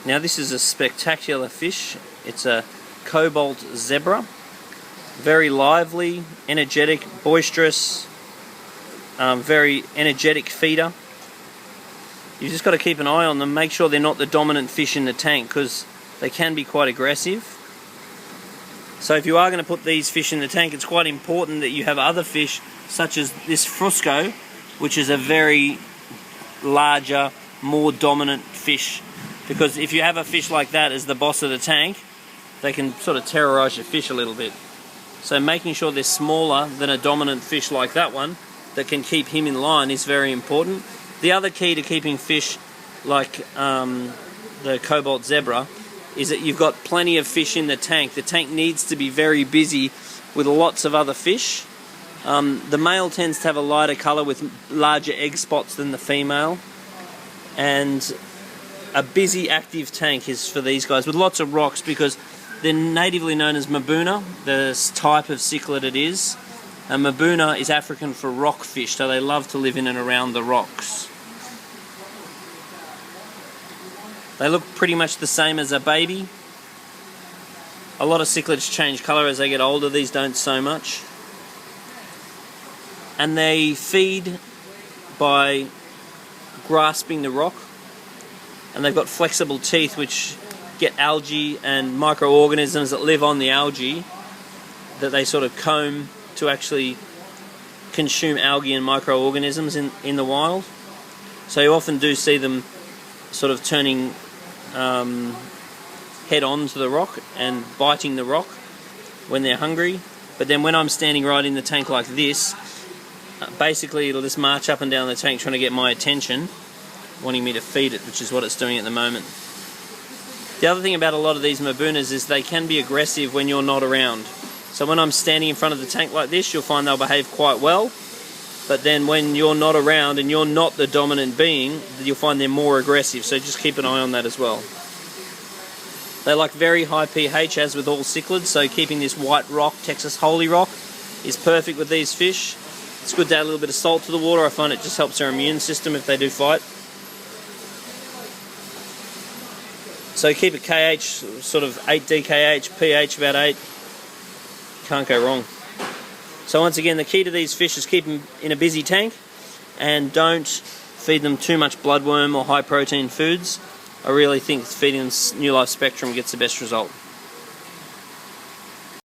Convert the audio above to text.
Now this is a spectacular fish. It's a Cobalt zebra. Very lively, energetic, boisterous, very energetic feeder. You just got to keep an eye on them, make sure they're not the dominant fish in the tank, because they can be quite aggressive. So if you are going to put these fish in the tank, it's quite important that you have other fish, such as this Frusco, which is a very larger, more dominant fish. Because if you have a fish like that as the boss of the tank, they can sort of terrorize your fish a little bit. So making sure they're smaller than a dominant fish like that one, that can keep him in line, is very important. The other key to keeping fish like the Cobalt zebra is that you've got plenty of fish in the tank. The tank needs to be very busy with lots of other fish. The male tends to have a lighter colour with larger egg spots than the female. And a busy active tank is for these guys with lots of rocks, because they're natively known as Mabuna, the type of cichlid it is. And Mabuna is African for rockfish, so they love to live in and around the rocks. They look pretty much the same as a baby. A lot of cichlids change colour as they get older, these don't so much. And they feed by grasping the rock. And they've got flexible teeth which get algae and microorganisms that live on the algae that they sort of comb to actually consume algae and microorganisms in the wild. So you often do see them sort of turning head on to the rock and biting the rock when they're hungry. But then when I'm standing right in the tank like this, basically it'll just march up and down the tank trying to get my attention, wanting me to feed it, which is what it's doing at the moment. The other thing about a lot of these Mabunas is they can be aggressive when you're not around. So when I'm standing in front of the tank like this, you'll find they'll behave quite well. But then when you're not around and you're not the dominant being, you'll find they're more aggressive. So just keep an eye on that as well. They like very high pH, as with all cichlids. So keeping this white rock, Texas Holy Rock, is perfect with these fish. It's good to add a little bit of salt to the water. I find it just helps their immune system if they do fight. So keep a KH, sort of 8 DKH, pH about 8. Can't go wrong. So once again, the key to these fish is keep them in a busy tank and don't feed them too much bloodworm or high protein foods. I really think feeding them New Life Spectrum gets the best result.